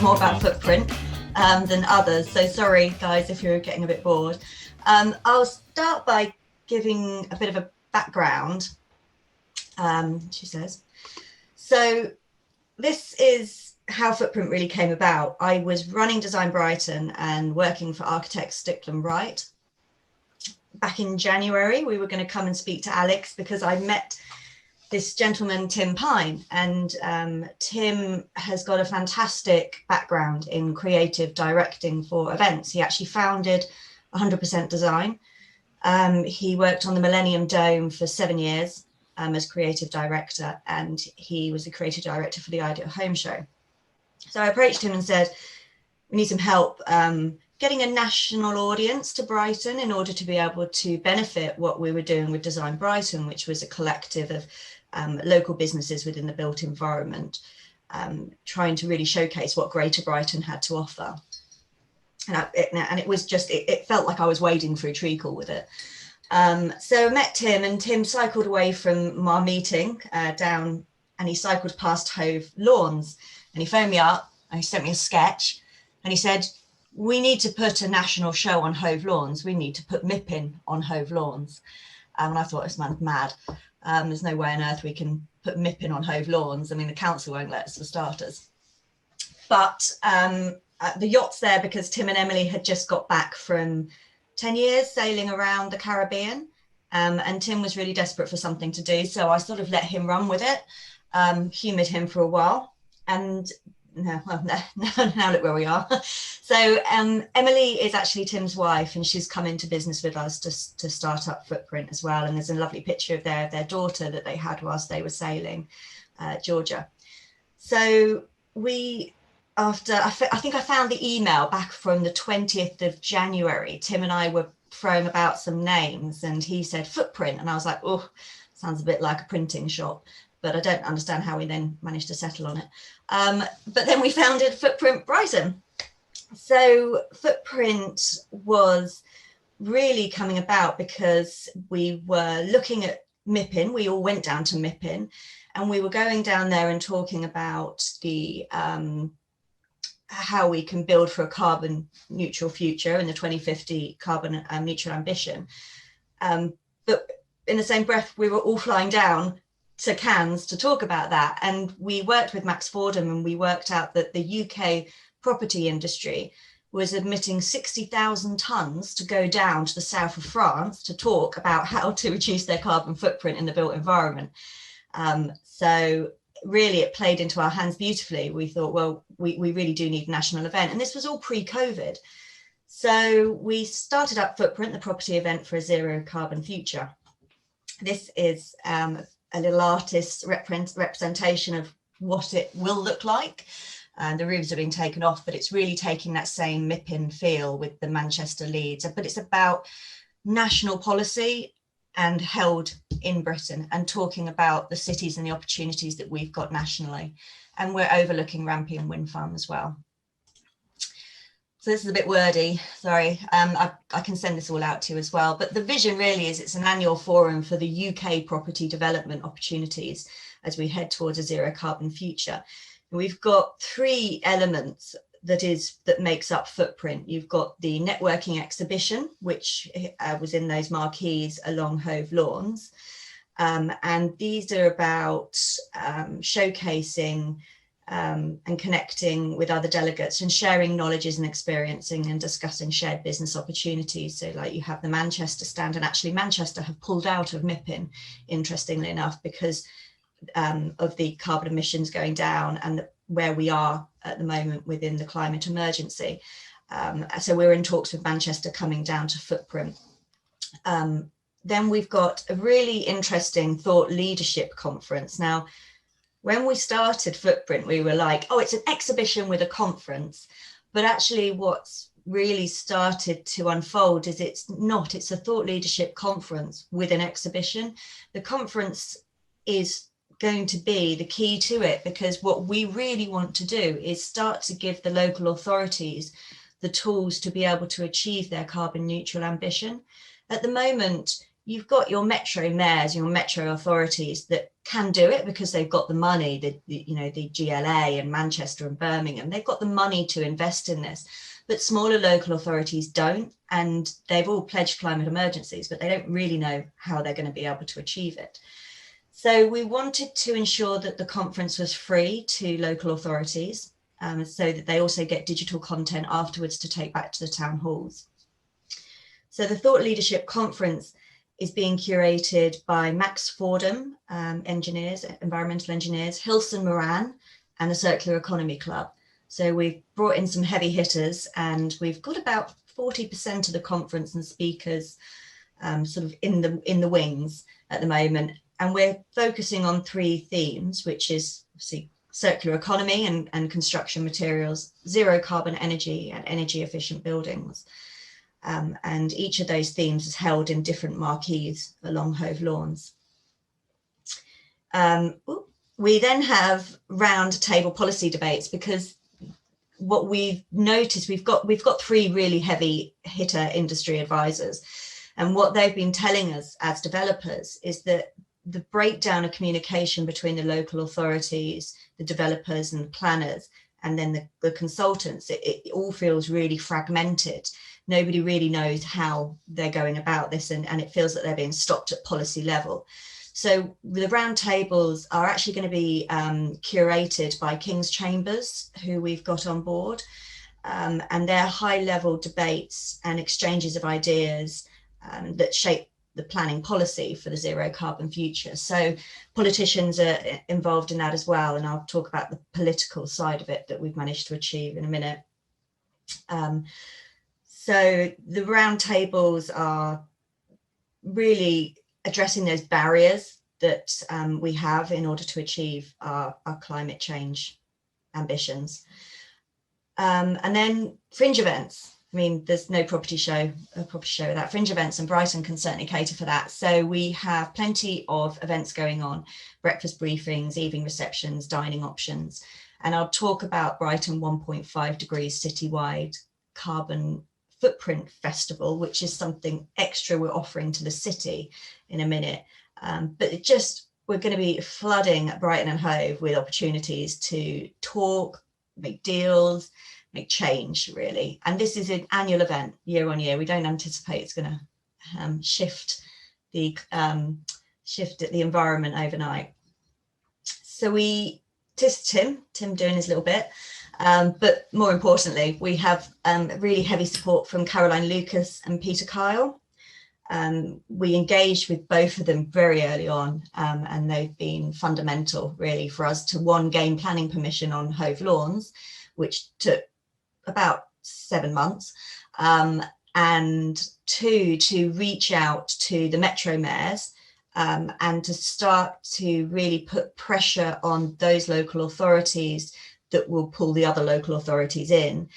more about footprint than others. So sorry, guys, if you're getting a bit bored. I'll start by giving a bit of a background, she says. So this is how Footprint really came about. I was running Design Brighton and working for architect Stickland Wright. Back in January, we were going to come and speak to Alex because I met this gentleman, Tim Pine, and Tim has got a fantastic background in creative directing for events. He actually founded 100% Design. He worked on the Millennium Dome for 7 years as creative director, and he was the creative director for the Ideal Home Show. So I approached him and said, we need some help getting a national audience to Brighton in order to be able to benefit what we were doing with Design Brighton, which was a collective of local businesses within the built environment, trying to really showcase what Greater Brighton had to offer. And it was just, it felt like I was wading through treacle with it. So I met Tim, and Tim cycled away from our meeting down, and he cycled past Hove Lawns, and he phoned me up and he sent me a sketch, and he said, we need to put a national show on Hove Lawns. We need to put MIPIN on Hove Lawns. And I thought, this man's mad. There's no way on earth we can put MIPIN on Hove Lawns. I mean, the council won't let us, for starters. But the yacht's there because Tim and Emily had just got back from 10 years sailing around the Caribbean. And Tim was really desperate for something to do. So I sort of let him run with it, humoured him for a while. And now look where we are. So Emily is actually Tim's wife, and she's come into business with us to start up Footprint as well. And there's a lovely picture of their daughter that they had whilst they were sailing, Georgia. So I think I found the email back from the 20th of January. Tim and I were throwing about some names, and he said Footprint, and I was like, oh, sounds a bit like a printing shop, but I don't understand how we then managed to settle on it. But then we founded Footprint Brighton. So Footprint was really coming about because we were looking at MIPIN. We all went down to MIPIN, and we were going down there and talking about the how we can build for a carbon neutral future in the 2050 carbon neutral ambition. But in the same breath, we were all flying down to Cannes to talk about that. And we worked with Max Fordham, and we worked out that the UK property industry was emitting 60,000 tonnes to go down to the south of France to talk about how to reduce their carbon footprint in the built environment. So really it played into our hands beautifully. We thought, well, we really do need a national event. And this was all pre-COVID. So we started up Footprint, the property event for a zero carbon future. This is a little artist's representation of what it will look like. The roofs have been taken off, but it's really taking that same MIPIN feel with the Manchester leads. But it's about national policy and held in Britain, and talking about the cities and the opportunities that we've got nationally. And we're overlooking Rampion Wind Farm as well. So this is a bit wordy, sorry. I can send this all out to you as well. But the vision really is it's an annual forum for the UK property development opportunities as we head towards a zero carbon future. We've got three elements that makes up Footprint. You've got the networking exhibition, which was in those marquees along Hove Lawns. And these are about showcasing and connecting with other delegates and sharing knowledges and experiencing and discussing shared business opportunities. So like you have the Manchester stand, and actually Manchester have pulled out of MIPIN, interestingly enough, because of the carbon emissions going down and where we are at the moment within the climate emergency. So we're in talks with Manchester coming down to Footprint. Then we've got a really interesting thought leadership conference. Now, when we started Footprint, we were like, oh, it's an exhibition with a conference. But actually what's really started to unfold is it's a thought leadership conference with an exhibition. The conference is going to be the key to it, because what we really want to do is start to give the local authorities the tools to be able to achieve their carbon neutral ambition. At the moment, you've got your metro mayors, your metro authorities that can do it because they've got the money, the GLA and Manchester and Birmingham, they've got the money to invest in this. But smaller local authorities don't, and they've all pledged climate emergencies, but they don't really know how they're going to be able to achieve it. So we wanted to ensure that the conference was free to local authorities, so that they also get digital content afterwards to take back to the town halls. So the Thought Leadership Conference is being curated by Max Fordham, environmental engineers, Hilson Moran, and the Circular Economy Club. So we've brought in some heavy hitters, and we've got about 40% of the conference and speakers sort of in the wings at the moment. And we're focusing on 3 themes, which is obviously circular economy and construction materials, zero carbon energy and energy efficient buildings. And each of those themes is held in different marquees along Hove Lawns. We then have round table policy debates, because what we've noticed, we've got 3 really heavy hitter industry advisors, and what they've been telling us as developers is that the breakdown of communication between the local authorities, the developers and planners, and then the consultants, it all feels really fragmented. Nobody really knows how they're going about this, and it feels that they're being stopped at policy level. So the roundtables are actually going to be curated by King's Chambers, who we've got on board, and they're high-level debates and exchanges of ideas that shape the planning policy for the zero carbon future. So politicians are involved in that as well, and I'll talk about the political side of it that we've managed to achieve in a minute. So the roundtables are really addressing those barriers that we have in order to achieve our climate change ambitions. And then fringe events. I mean, there's no property show without fringe events, and Brighton can certainly cater for that. So we have plenty of events going on, breakfast briefings, evening receptions, dining options. And I'll talk about Brighton 1.5 degrees citywide carbon footprint festival, which is something extra we're offering to the city in a minute. But we're going to be flooding Brighton and Hove with opportunities to talk, make deals, make change, really. And this is an annual event, year on year. We don't anticipate it's going to shift the environment overnight. So Tim doing his little bit. But more importantly, we have really heavy support from Caroline Lucas and Peter Kyle. We engaged with both of them very early on, and they've been fundamental, really, for us to gain planning permission on Hove Lawns, which took about 7 months, and 2, to reach out to the metro mayors and to start to really put pressure on those local authorities that will pull the other local authorities in,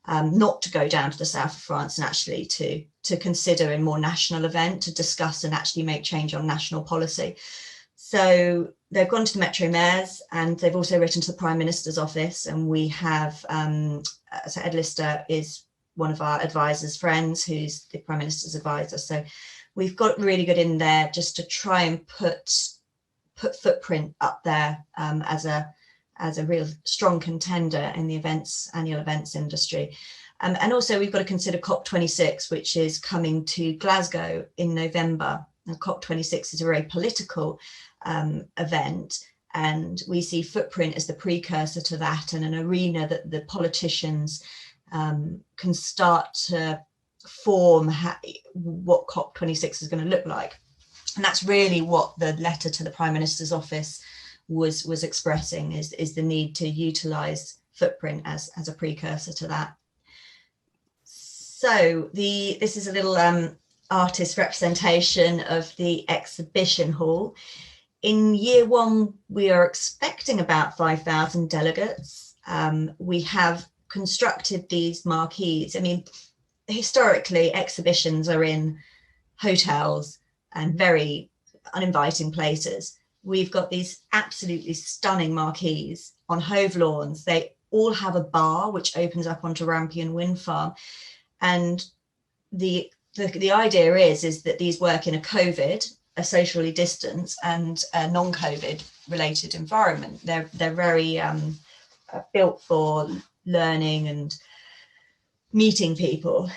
not to go down to the south of France, and actually to consider a more national event to discuss and actually make change on national policy. So they've gone to the metro mayors, and they've also written to the Prime Minister's office, and we have, so Ed Lister is one of our advisors' friends, who's the Prime Minister's advisor. So we've got really good in there just to try and put footprint up there as a real strong contender in the annual events industry. And also we've got to consider COP26, which is coming to Glasgow in November. And COP26 is a very political event, and we see footprint as the precursor to that, and an arena that the politicians can start to form what COP26 is going to look like. And that's really what the letter to the Prime Minister's office was expressing, is the need to utilise footprint as a precursor to that. So this is a little artist representation of the exhibition hall. In year 1, we are expecting about 5,000 delegates. We have constructed these marquees. I mean, historically, exhibitions are in hotels and very uninviting places. We've got these absolutely stunning marquees on Hove Lawns. They all have a bar which opens up onto Rampion Wind Farm, and the the idea is that these work in a socially distanced and a non-COVID related environment. They're very built for learning and meeting people.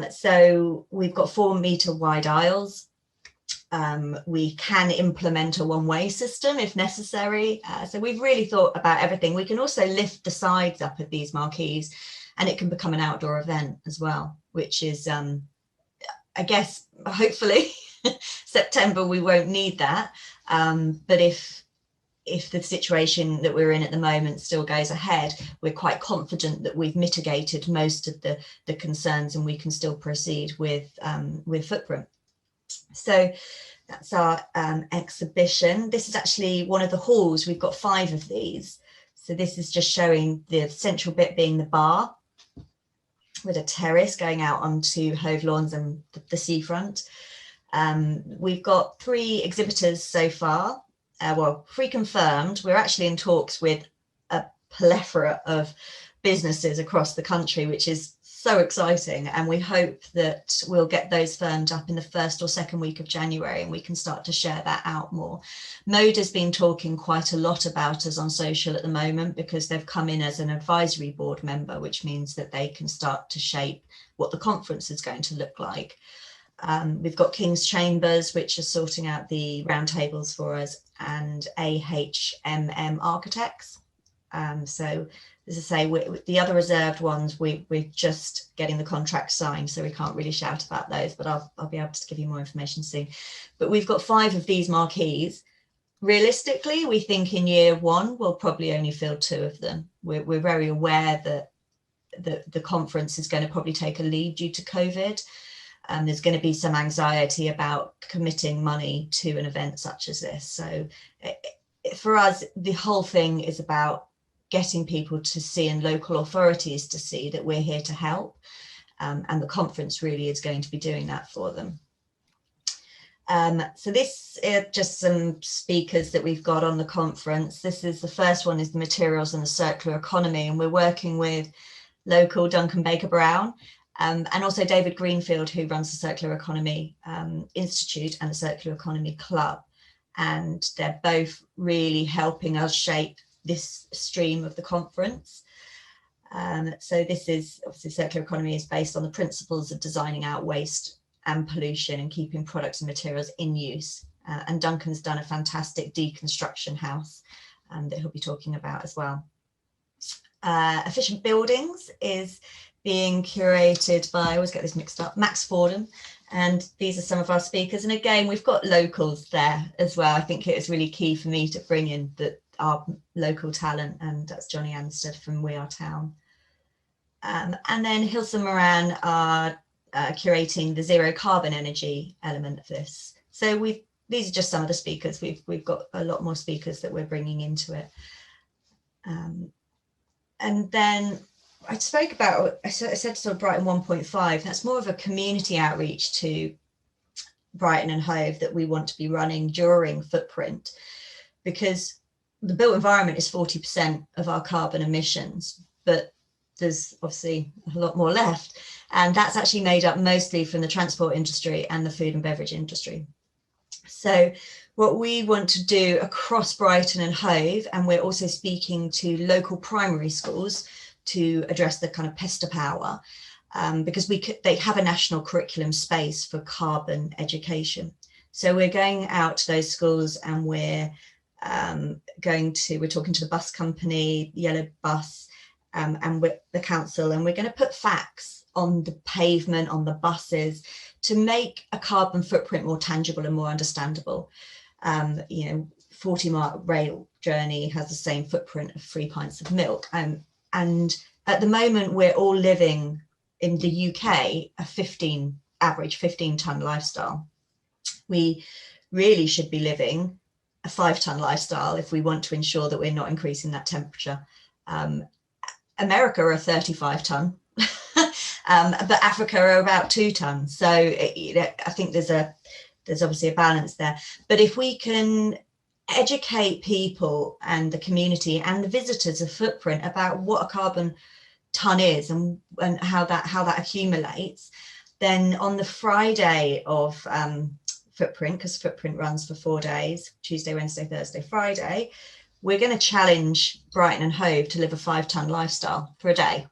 So we've got 4-meter wide aisles. We can implement a one-way system if necessary. So we've really thought about everything. We can also lift the sides up of these marquees, and it can become an outdoor event as well, which is, I guess, hopefully September we won't need that. But if the situation that we're in at the moment still goes ahead, we're quite confident that we've mitigated most of the concerns, and we can still proceed with footprint. So that's our exhibition. This is actually one of the halls. We've got 5 of these. So this is just showing the central bit being the bar with a terrace going out onto Hove Lawns and the seafront. We've got 3 exhibitors so far. Well, 3 confirmed. We're actually in talks with a plethora of businesses across the country, which is so exciting, and we hope that we'll get those firmed up in the 1st or 2nd week of January, and we can start to share that out more. Mode has been talking quite a lot about us on social at the moment, because they've come in as an advisory board member, which means that they can start to shape what the conference is going to look like. We've got King's Chambers, which is sorting out the roundtables for us, and AHMM Architects. So as I say, the other reserved ones, we're just getting the contract signed, so we can't really shout about those, but I'll be able to give you more information soon. But we've got 5 of these marquees. Realistically, we think in year 1, we'll probably only fill 2 of them. We're very aware that the conference is going to probably take a lead due to COVID. There's going to be some anxiety about committing money to an event such as this. So for us, the whole thing is about getting people to see, and local authorities to see, that we're here to help. And the conference really is going to be doing that for them. So this is just some speakers that we've got on the conference. This is the first one, is the materials and the circular economy. And we're working with local Duncan Baker Brown, and also David Greenfield, who runs the Circular Economy Institute and the Circular Economy Club. And they're both really helping us shape this stream of the conference. So this is, obviously, circular economy is based on the principles of designing out waste and pollution and keeping products and materials in use. And Duncan's done a fantastic deconstruction house that he'll be talking about as well. Efficient Buildings is being curated by, I always get this mixed up, Max Fordham. And these are some of our speakers. And again, we've got locals there as well. I think it is really key for me to bring in our local talent, and that's Johnny Anstead from We Are Town. And then Hilson Moran are curating the zero carbon energy element of this. So these are just some of the speakers. We've got a lot more speakers that we're bringing into it. And then I spoke about, I said sort of Brighton 1.5, that's more of a community outreach to Brighton and Hove that we want to be running during Footprint, because the built environment is 40% of our carbon emissions, but there's obviously a lot more left. And that's actually made up mostly from the transport industry and the food and beverage industry. So what we want to do across Brighton and Hove, and we're also speaking to local primary schools to address the kind of pester power, because they have a national curriculum space for carbon education. So we're going out to those schools, and we're talking to the bus company, Yellow Bus, and with the council, and we're going to put facts on the pavement, on the buses, to make a carbon footprint more tangible and more understandable. 40-mile rail journey has the same footprint of 3 pints of milk. And at the moment, we're all living in the UK a average 15-ton lifestyle. We really should be living a 5-ton lifestyle if we want to ensure that we're not increasing that temperature. America are 35-ton, but Africa are about 2 tons. So I think there's obviously a balance there. But if we can educate people and the community and the visitors of Footprint about what a carbon ton is and how that accumulates, Then on the Friday of Footprint, because Footprint runs for 4 days, Tuesday, Wednesday, Thursday, Friday, we're going to challenge Brighton and Hove to live a 5-ton lifestyle for a day.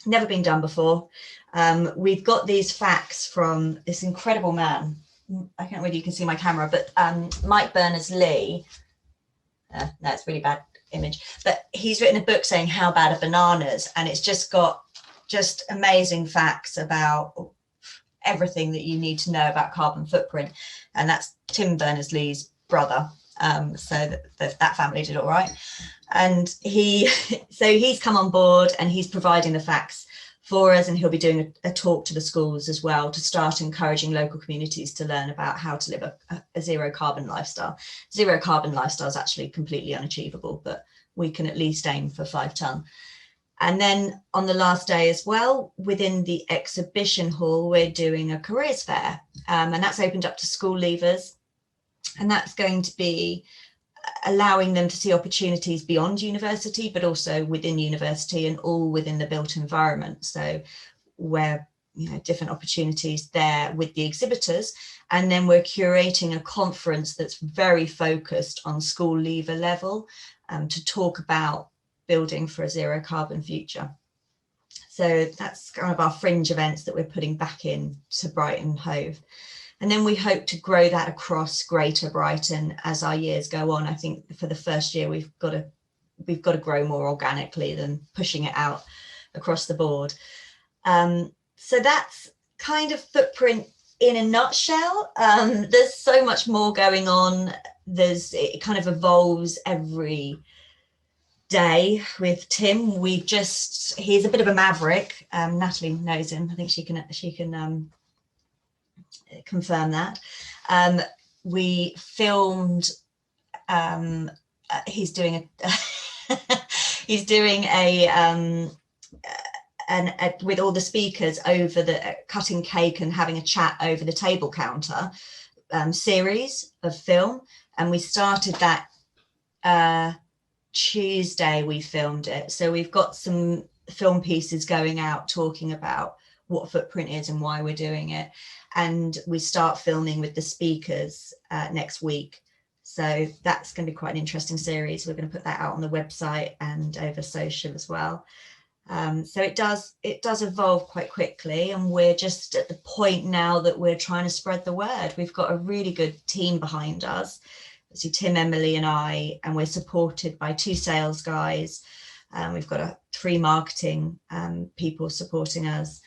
Never been done before. We've got these facts from this incredible man. I can't know whether you can see my camera, but Mike Berners-Lee. No, it's really bad image. But he's written a book saying how bad are bananas, and it's just got just amazing facts about everything that you need to know about carbon footprint. And that's Tim Berners-Lee's brother. So that family did all right. And he's come on board and he's providing the facts for us, and he'll be doing a talk to the schools as well to start encouraging local communities to learn about how to live a zero carbon lifestyle. Zero carbon lifestyle is actually completely unachievable, but we can at least aim for 5 ton. And then on the last day as well, within the exhibition hall, we're doing a careers fair, and that's opened up to school leavers. And that's going to be allowing them to see opportunities beyond university, but also within university and all within the built environment. So where, different opportunities there with the exhibitors. And then we're curating a conference that's very focused on school leaver level to talk about building for a zero carbon future. So that's kind of our fringe events that we're putting back in to Brighton Hove. And then we hope to grow that across Greater Brighton as our years go on. I think for the first year, we've got to grow more organically than pushing it out across the board. So that's kind of Footprint in a nutshell. There's so much more going on. It kind of evolves every day with Tim. He's a bit of a maverick. Natalie knows him. I think she can confirm that. We filmed, he's doing with all the speakers over the cutting cake and having a chat over the table counter series of film, and we started that Tuesday. We filmed it, so we've got some film pieces going out talking about what Footprint is and why we're doing it. And we start filming with the speakers next week. So that's going to be quite an interesting series. We're going to put that out on the website and over social as well. So it does evolve quite quickly, and we're just at the point now that we're trying to spread the word. We've got a really good team behind us. So Tim, Emily and I, and we're supported by 2 sales guys. We've got 3 marketing people supporting us.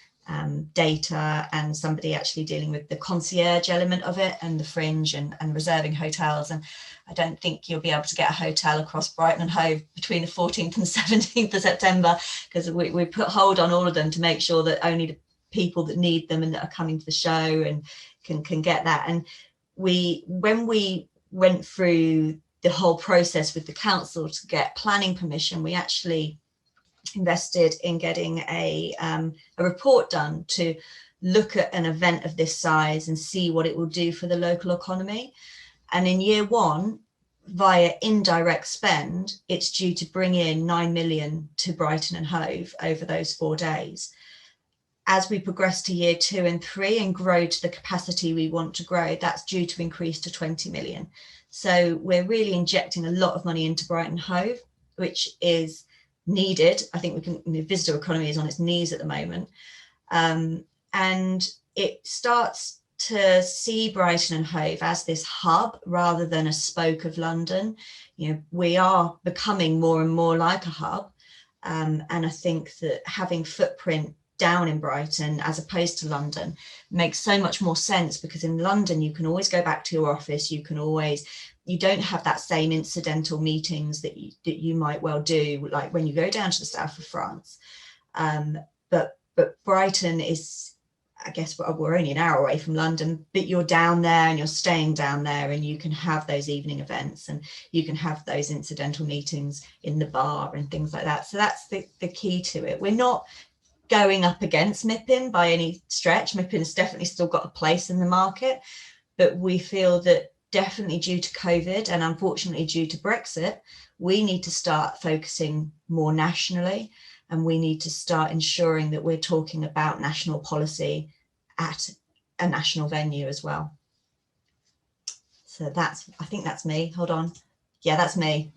Data, and somebody actually dealing with the concierge element of it and the fringe and reserving hotels. And I don't think you'll be able to get a hotel across Brighton and Hove between the 14th and 17th of September, because we put hold on all of them to make sure that only the people that need them and that are coming to the show and can get that. And when we went through the whole process with the council to get planning permission, we actually invested in getting a report done to look at an event of this size and see what it will do for the local economy. And in year 1, via indirect spend, it's due to bring in 9 million to Brighton and Hove over those 4 days. As we progress to year 2 and 3 and grow to the capacity we want to grow, that's due to increase to 20 million. So we're really injecting a lot of money into Brighton and Hove, which is needed. I think the visitor economy is on its knees at the moment, and it starts to see Brighton and Hove as this hub rather than a spoke of London. We are becoming more and more like a hub, and I think that having Footprint down in Brighton as opposed to London makes so much more sense, because in London you can always go back to your office, you don't have that same incidental meetings that you might well do, like when you go down to the south of France. But Brighton is, I guess we're only an hour away from London, but you're down there and you're staying down there, and you can have those evening events and you can have those incidental meetings in the bar and things like that. So that's the key to it. We're not going up against MIPIM by any stretch. MIPIM has definitely still got a place in the market, but we feel that definitely due to COVID and unfortunately due to Brexit, we need to start focusing more nationally, and we need to start ensuring that we're talking about national policy at a national venue as well. So I think that's me. Hold on. Yeah, that's me.